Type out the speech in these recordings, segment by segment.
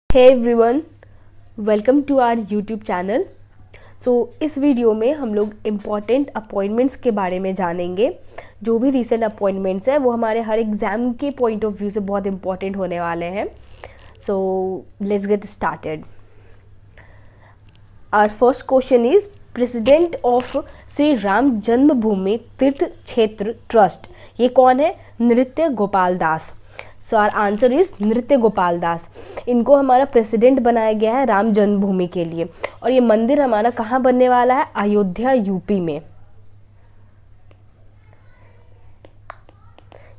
Hey everyone, welcome to our YouTube channel. इस video में हम लोग इम्पॉर्टेंट अपॉइंटमेंट्स के बारे में जानेंगे। जो भी रिसेंट अपॉइंटमेंट्स हैं वो हमारे हर एग्ज़ाम के पॉइंट ऑफ व्यू से बहुत इम्पॉर्टेंट होने वाले हैं। Let's get started. Our first question is president of Shri Ram Janmabhoomi Teerth Kshetra trust, ये कौन है? Nritya Gopal Das. Our answer is Nritya Gopal दास। इनको हमारा प्रेसिडेंट बनाया गया है राम जन्मभूमि के लिए। और ये मंदिर हमारा कहाँ बनने वाला है? अयोध्या, यूपी में।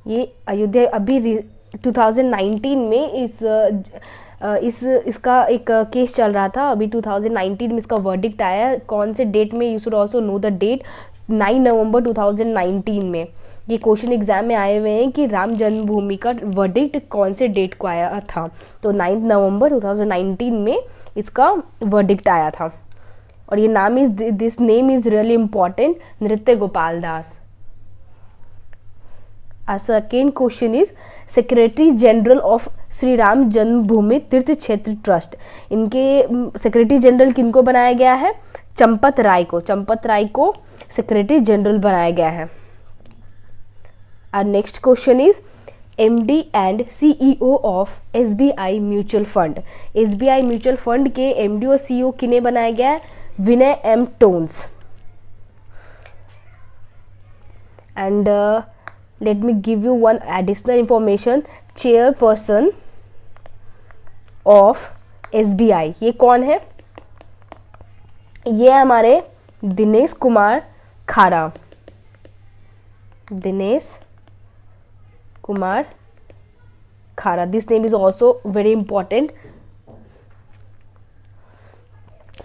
ये अयोध्या अभी 2019 में इसका एक केस चल रहा था। अभी 2019 में इसका वर्डिक्ट आया है। कौन से डेट में? You should also know the date. 9 नवंबर 2019 में ये क्वेश्चन एग्जाम में आए हुए हैं कि राम जन्मभूमि का वर्डिक्ट कौन से डेट को आया था। तो 9 नवंबर 2019 में इसका वर्डिक्ट आया था। और ये नाम this name is really important, नृत्य गोपाल दास। Our second question is secretary general of Shri Ram Janmabhoomi Teerth Kshetra trust. इनके सेक्रेटरी जनरल किनको बनाया गया है? चंपत राय को सेक्रेटरी जनरल बनाया गया है। Our next question is MD and CEO of SBI mutual fund. SBI mutual fund के MD और CEO किन्हें बनाया गया है? Vinay M Tonse. And let me give you one additional information. Chairperson of SBI ये कौन है? ये हमारे Dinesh Kumar Khara. This name is also very important.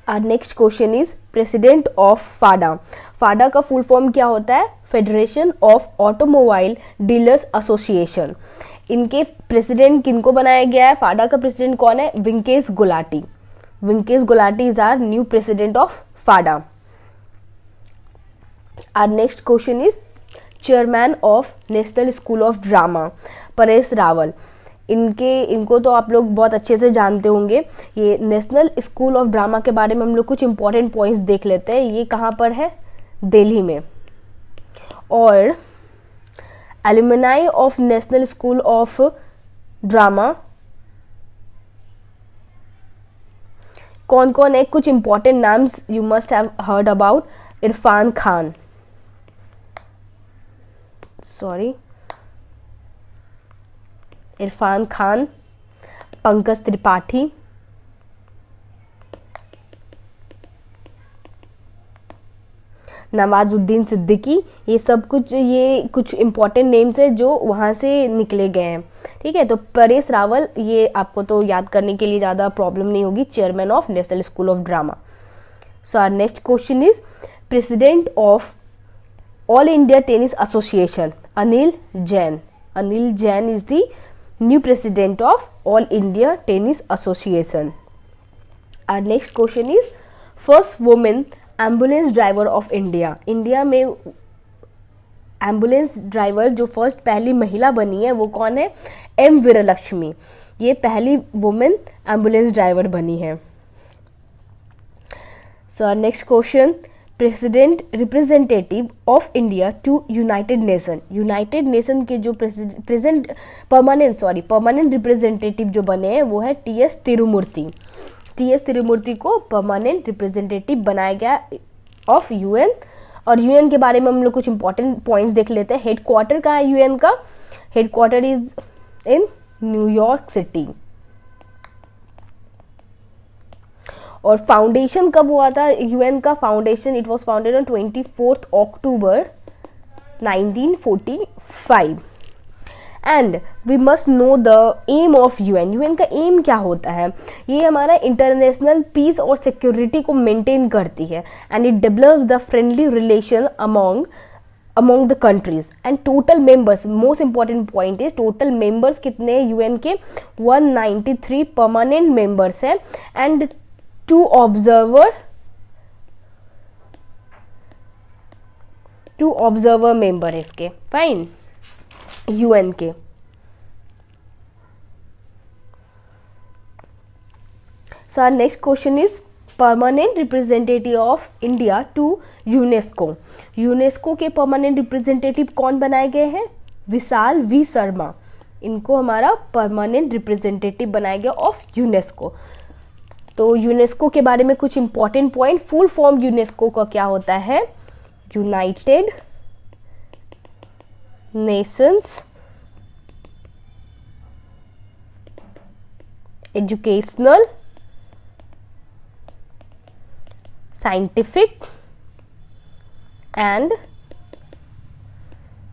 Our next question is president of FADA. FADA का फुल फॉर्म क्या होता है? Federation of Automobile Dealers Association. इनके प्रेसिडेंट किनको बनाया गया है? फाडा का प्रेसिडेंट कौन है? Vinkesh Gulati is our new president of FADA. Our next question is chairman of national school of Drama, Paresh Rawal. इनको तो आप लोग बहुत अच्छे से जानते होंगे। ये नेशनल स्कूल ऑफ ड्रामा के बारे में हम लोग कुछ इंपॉर्टेंट पॉइंट्स देख लेते हैं। ये कहाँ पर है? दिल्ली में। और alumni of national school of Drama कौन कौन है? कुछ इंपॉर्टेंट नाम्स you must have heard about. Irfan Khan, Pankaj Tripathi, Nawazuddin Siddiqui. ये कुछ इंपॉर्टेंट नेम्स है जो वहाँ से निकले गए हैं। ठीक है, तो परेश रावल ये आपको तो याद करने के लिए ज़्यादा प्रॉब्लम नहीं होगी, chairman of national school of drama. Our next question is president of all India tennis association, Anil Jain is the new president of all India tennis association. Our next question is first women ambulance driver of India में ambulance driver जो first पहली महिला बनी है वो कौन है? M Veerlakshmi. ये पहली वुमेन एम्बुलेंस ड्राइवर बनी है। Next question, president representative of India to United Nation के जो परमानेंट रिप्रेजेंटेटिव जो बने हैं वो है TS तिरुमूर्ति को परमानेंट रिप्रेजेंटेटिव बनाया गया ऑफ UN। और UN के बारे में हम लोग कुछ इंपॉर्टेंट पॉइंट्स देख लेते हैं। हेडक्वार्टर कहाँ है UN का? Headquarter is in New York city. और फाउंडेशन कब हुआ था UN का? Foundation it was founded on 24 October 1945। And we must know the aim of UN का एम क्या होता है? ये हमारा इंटरनेशनल पीस और सिक्योरिटी को मेंटेन करती है। And it develops the friendly relation among the countries. And total members, most important point is total members कितने हैं UN के? 193 परमानेंट मेंबर्स हैं एंड 2 ऑब्जर्वर मेंबर है इसके। फाइन, UN के। So our next question is permanent representative of India to UNESCO. UNESCO के permanent representative कौन बनाए गए हैं? विशाल वी शर्मा, इनको हमारा परमानेंट रिप्रेजेंटेटिव बनाया गया ऑफ यूनेस्को। तो यूनेस्को के बारे में कुछ important point, full form UNESCO का क्या होता है? United Nations educational scientific and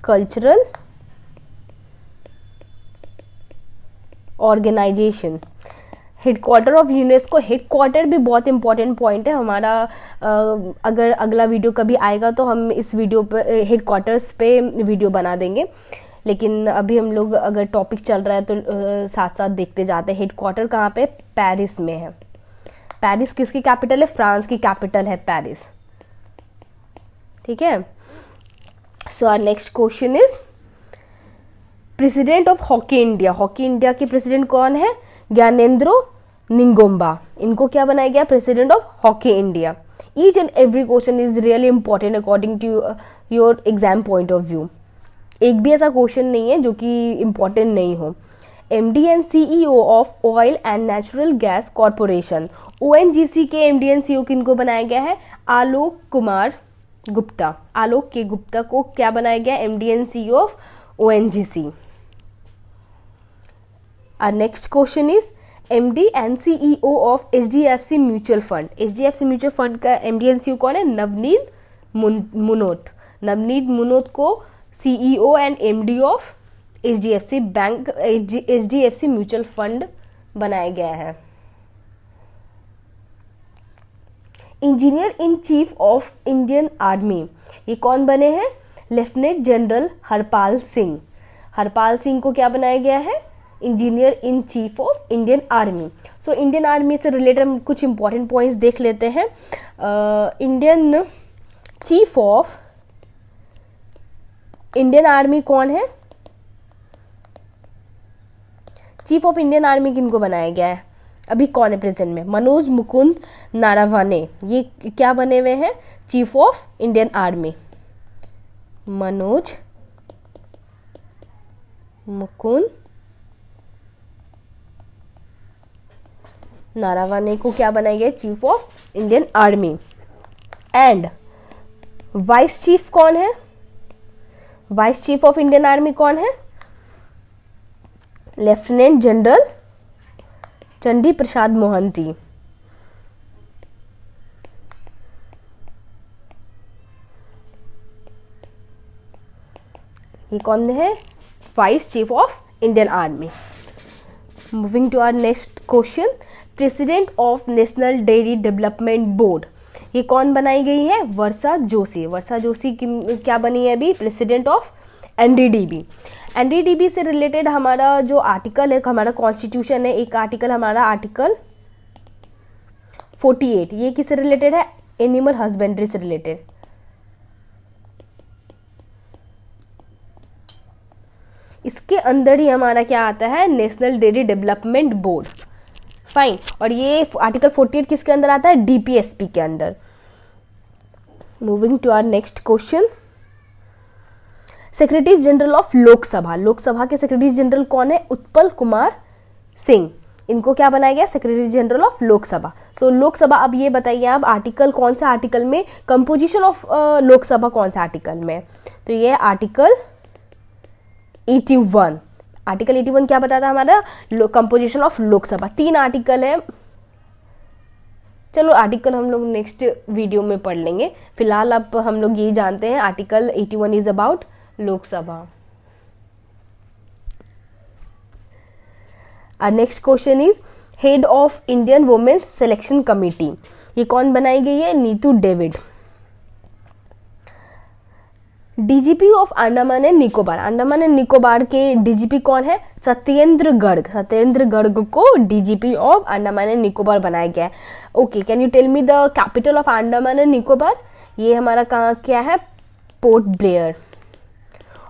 cultural organization. Headquarter of UNESCO, headquarter भी बहुत इंपॉर्टेंट पॉइंट है हमारा। अगर अगला वीडियो कभी आएगा तो हम इस वीडियो पे हेडक्वार्टर्स पे वीडियो बना देंगे, लेकिन अभी हम लोग अगर टॉपिक चल रहा है तो साथ साथ देखते जाते हैं। हेडक्वार्टर कहाँ पे? पेरिस में है। पेरिस किसकी कैपिटल है? फ्रांस की कैपिटल है पेरिस। ठीक है। So our next question is president of hockey India. Hockey India के प्रेसिडेंट कौन है? ज्ञानेंद्रो निंगोम्बा, इनको क्या बनाया गया? President of hockey India. Each and every question is really important according to your exam point of view. एक भी ऐसा क्वेश्चन नहीं है जो कि इंपॉर्टेंट नहीं हो। MD and CEO of oil and natural gas corporation, ONGC के एमडी एंड सीईओ किनको बनाया गया है? आलोक कुमार गुप्ता। आलोक के गुप्ता को क्या बनाया गया? MD and CEO of ONGC. Our next question is MD and CEO of HDFC mutual fund. HDFC mutual fund का MD and CEO कौन है? नवनीत मुनोत। नवनीत मुनोत को CEO and MD of HDFC bank, HDFC mutual fund बनाया गया है। Engineer in chief of Indian Army, ये कौन बने हैं? Lieutenant general Harpal Singh. हरपाल सिंह को क्या बनाया गया है? Engineer in chief of Indian Army. So Indian Army से रिलेटेड हम कुछ इंपॉर्टेंट पॉइंट्स देख लेते हैं। Indian chief of Indian Army कौन है? चीफ ऑफ इंडियन आर्मी किनको बनाया गया है? अभी कौन है प्रेजेंट में? मनोज मुकुंद नारावने, ये क्या बने हुए हैं? Chief of Indian Army. Manoj Mukund Naravane को क्या बनाया गया? Chief of Indian Army. And vice chief कौन है? Vice chief of Indian Army कौन है? Lieutenant general Chandi Prasad Mohanty. ये कौन है? Vice chief of Indian Army. Moving to our next question, president of National Dairy Development Board, ये कौन बनाई गई है? वर्षा जोशी। वर्षा जोशी क्या बनी है अभी? President of NDDB. एनडीडीबी से रिलेटेड हमारा जो आर्टिकल है, हमारा कॉन्स्टिट्यूशन है, एक आर्टिकल हमारा आर्टिकल 48, ये किससे रिलेटेड है? एनिमल हस्बेंड्री से रिलेटेड। इसके अंदर ही हमारा क्या आता है? National Dairy Development board. Fine. और ये आर्टिकल 48 किसके अंदर आता है? डीपीएसपी के अंदर। Moving to our next question, secretary general of Lok Sabha. Lok Sabha के सेक्रेटरी जनरल कौन है? उत्पल कुमार सिंह। इनको क्या बनाया गया? Secretary general of Lok Sabha. So Lok Sabha, अब ये बताइए आप आर्टिकल कौन सा आर्टिकल में, कंपोजिशन ऑफ लोकसभा कौन सा आर्टिकल में? तो ये आर्टिकल 81। आर्टिकल 81 क्या बताता है हमारा? Composition of Lok Sabha. 3 आर्टिकल है। चलो आर्टिकल हम लोग नेक्स्ट वीडियो में पढ़ लेंगे। फिलहाल अब हम लोग यही जानते हैं article 81 is about Lok Sabha. Next question is head of Indian women's selection committee, ये कौन बनाई गई है? Neetu David. DGP of Andaman and Nicobar, Andaman and Nicobar के डीजीपी कौन है? सत्येंद्र गर्ग। सत्येंद्र गर्ग को DGP of Andaman and Nicobar बनाया गया है। Okay, can you tell me the capital of Andaman and Nicobar? ये हमारा कहाँ क्या है? पोर्ट ब्लेयर।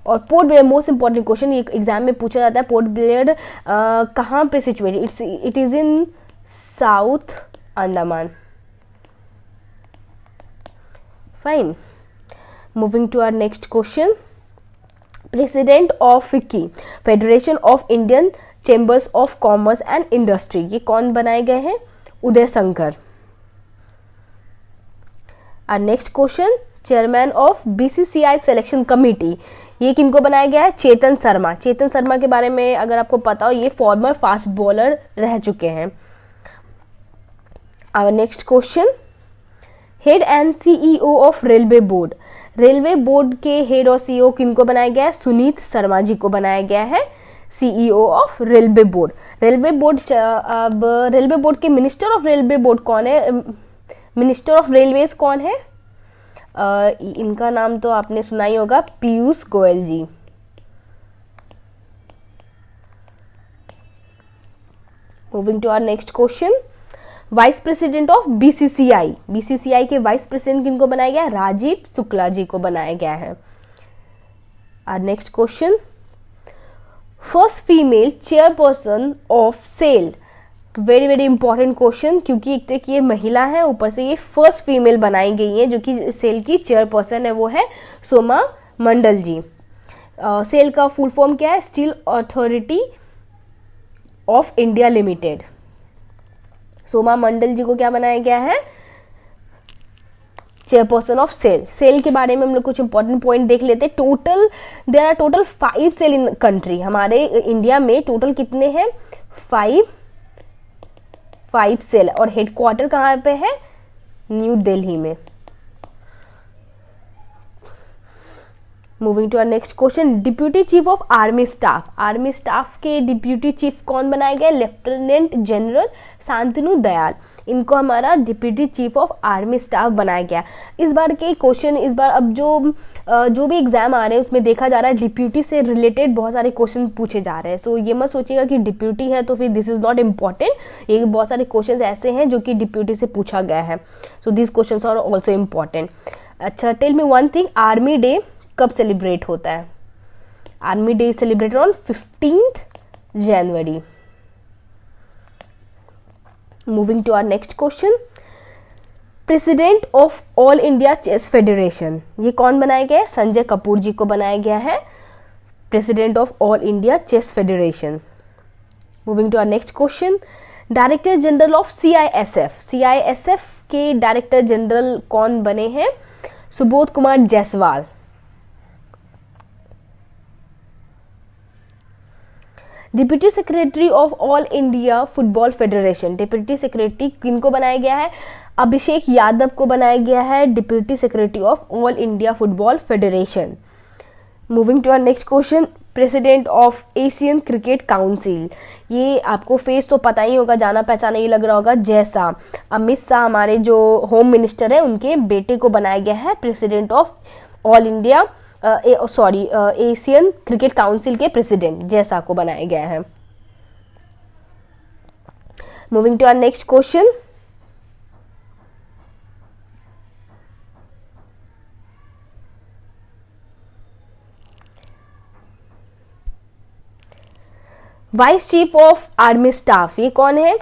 और port Blair most important question, ये एग्जाम में पूछा जाता है। पोर्ट ब्लेयर कहाँ पे situated? It is in south Andaman. Fine, moving to our next question. President of FICCI, federation of Indian chambers of commerce and industry, ये कौन बनाए गए हैं? उदय शंकर। और next question, chairman of BCCI selection committee, ये किनको बनाया गया है? चेतन शर्मा। चेतन शर्मा के बारे में अगर आपको पता हो, ये फॉर्मर फास्ट बॉलर रह चुके हैं। और next question, head and CEO of railway board, railway board के हेड और CEO किनको बनाया गया है? सुनीत शर्मा जी को बनाया गया है CEO of railway board. Railway board, अब रेलवे बोर्ड के मिनिस्टर ऑफ रेलवे बोर्ड कौन है? मिनिस्टर ऑफ रेलवेज कौन है? इनका नाम तो आपने सुना ही होगा, Piyush Goyal ji. Moving to our next question, vice president of BCCI, BCCI के वाइस प्रेसिडेंट किनको बनाया गया है? राजीव शुक्ला जी को बनाया गया है। और next question, first female chairperson of SAIL, very very important question, क्योंकि एक तो ये महिला है, ऊपर से ये फर्स्ट फीमेल बनाई गई है जो कि सेल की चेयरपर्सन है, वो है सोमा मंडल जी। सेल का फुल फॉर्म क्या है? Steel Authority of India Limited. Soma Mondal ji को क्या बनाया गया है? Chairperson of cell. सेल के बारे में हम लोग कुछ इंपॉर्टेंट पॉइंट देख लेते हैं। Total there are total 5 SAIL in country, हमारे इंडिया में टोटल कितने हैं? 5 सेल। और हेडक्वार्टर कहाँ पे है? न्यू दिल्ली में। Moving to our next question, deputy chief of army staff, army staff के डिप्यूटी चीफ कौन बनाया गया? लेफ्टिनेंट जनरल शांतनु दयाल, इनको हमारा deputy chief of army staff बनाया गया। इस बार के क्वेश्चन, इस बार अब जो भी एग्जाम आ रहे हैं उसमें देखा जा रहा है डिप्यूटी से रिलेटेड बहुत सारे क्वेश्चन पूछे जा रहे हैं। सो ये मत सोचिएगा कि डिप्यूटी है तो फिर दिस इज नॉट इम्पॉर्टेंट, ये बहुत सारे क्वेश्चन ऐसे हैं जो कि डिप्यूटी से पूछा गया है। So this question are also important. अच्छा, tell me one thing, Army Day कब सेलिब्रेट होता है? Army Day celebrated on 15th January. Moving to our next question, president of all India chess Federation, ये कौन बनाया गया है? संजय कपूर जी को बनाया गया है president of all India chess federation. Moving to our next question, director general of CISF, CISF के डायरेक्टर जनरल कौन बने हैं? Subodh Kumar Jaiswal. Deputy secretary of all India football federation, deputy secretary किनको बनाया गया है? अभिषेक यादव को बनाया गया है deputy secretary of all India football federation. Moving to our next question, president of Asian cricket council, ये आपको फेस तो पता ही होगा, जाना पहचाना ही लग रहा होगा, जय शाह। अमित शाह हमारे जो होम मिनिस्टर है, उनके बेटे को बनाया गया है president of all India Asian cricket council के प्रेसिडेंट जय शाह को बनाया गया है। Moving to our next question, vice chief of army staff, ये कौन है?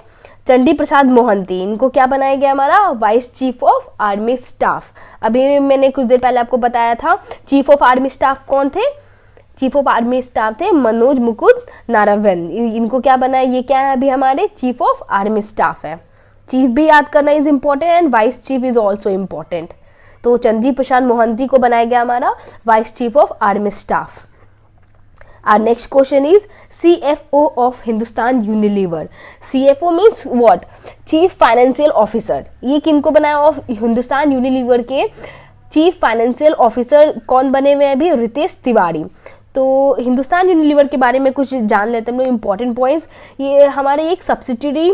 चंडी प्रसाद मोहंती, इनको क्या बनाया गया हमारा? Vice chief of army staff. अभी मैंने कुछ देर पहले आपको बताया था चीफ ऑफ आर्मी स्टाफ कौन थे? चीफ ऑफ आर्मी स्टाफ थे मनोज मुकुंद नारावण। इनको क्या बनाया? ये क्या है? अभी हमारे चीफ ऑफ आर्मी स्टाफ है। चीफ भी याद करना is important and vice chief is also important. तो चंडी प्रसाद मोहंती को बनाया गया हमारा vice chief of army staff. Our next question is CFO of Hindustan Unilever. CFO means what? Chief Financial Officer. ये किनको बनाया? ऑफ हिंदुस्तान यूनिलीवर के चीफ फाइनेंशियल ऑफिसर कौन बने हुए हैं अभी? रितेश तिवारी। तो हिंदुस्तान यूनिलीवर के बारे में कुछ जान लेते हैं हम लोग, इंपॉर्टेंट पॉइंट्स। ये हमारे एक सब्सिडरी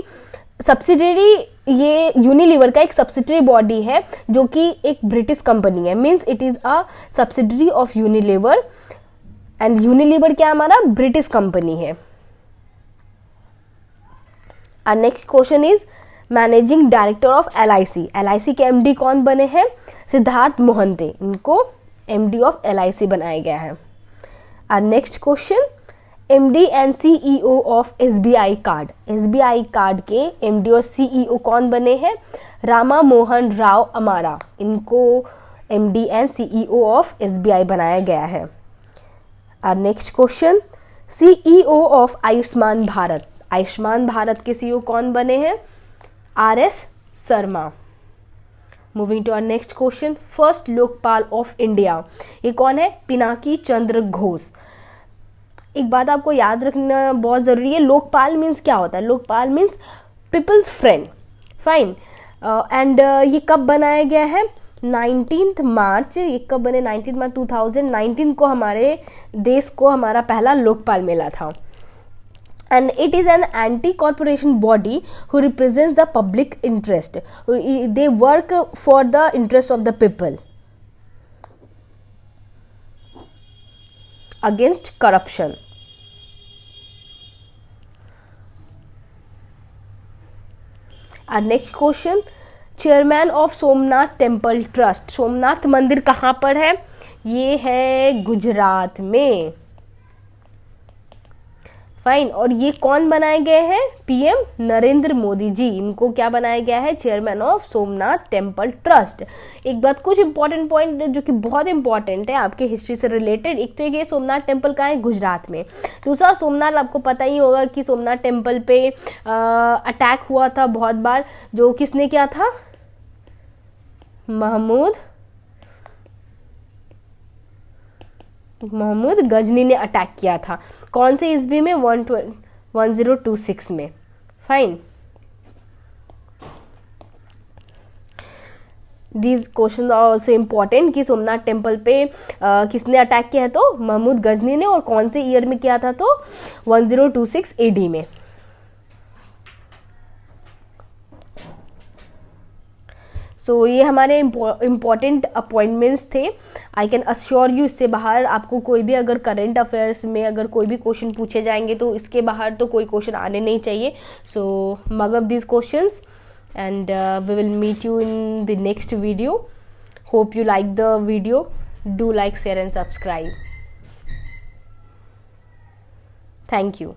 ये यूनिलीवर का एक सब्सिडरी बॉडी है जो कि एक ब्रिटिश कंपनी है, means it is a subsidiary of Unilever and Unilever क्या हमारा? ब्रिटिश कंपनी है। और next question is managing director of LIC। LIC के MD कौन बने हैं? सिद्धार्थ मोहंती, इनको MD ऑफ LIC बनाया गया है। और next question, MD and CEO of SBI card, SBI card के एमडी और सीईओ कौन बने हैं? रामा मोहन राव अमारा, इनको MD and CEO of SBI बनाया गया है। और next question, CEO of Ayushman Bharat, Ayushman Bharat के सीईओ कौन बने हैं? RS Sharma. Moving to our next question, first Lokpal of India, ये कौन है? पिनाकी चंद्र घोष। एक बात आपको याद रखना बहुत ज़रूरी है, लोकपाल मीन्स क्या होता है? Lokpal means people's friend, fine. And ये कब बनाया गया है? 19 मार्च, ये कब बने? 19 मार्च 2019 को हमारे देश को हमारा पहला लोकपाल मिला था। And it is an anti-corporation body who represents the public interest. They work for the interest of the people against corruption. Our next question, chairman of Somnath temple trust, Somnath मंदिर कहाँ पर है? ये है गुजरात में, फाइन। और ये कौन बनाए गए हैं? पीएम नरेंद्र मोदी जी, इनको क्या बनाया गया है? Chairman of Somnath temple trust. एक बात, कुछ इंपॉर्टेंट पॉइंट जो कि बहुत इंपॉर्टेंट है आपके हिस्ट्री से रिलेटेड, एक तो ये सोमनाथ टेम्पल कहाँ है? गुजरात में। दूसरा, सोमनाथ, आपको पता ही होगा कि सोमनाथ टेम्पल पे अटैक हुआ था बहुत बार, जो किसने किया था? महमूद गजनी ने अटैक किया था। कौन से ईस्वी में? 1026 में, fine. These questions are also important कि सोमनाथ टेम्पल पे किसने अटैक किया है? तो महमूद गजनी ने। और कौन से ईयर में किया था? तो 1026 एडी में। सो ये हमारे इम्पॉर्टेंट अपॉइंटमेंट्स थे। आई कैन अश्योर यू, इससे बाहर आपको कोई भी अगर करंट अफेयर्स में अगर कोई भी क्वेश्चन पूछे जाएंगे तो इसके बाहर तो कोई क्वेश्चन आने नहीं चाहिए। So mug up this questions and we will meet you in the next video. Hope you like the video, do like, share and subscribe. Thank you.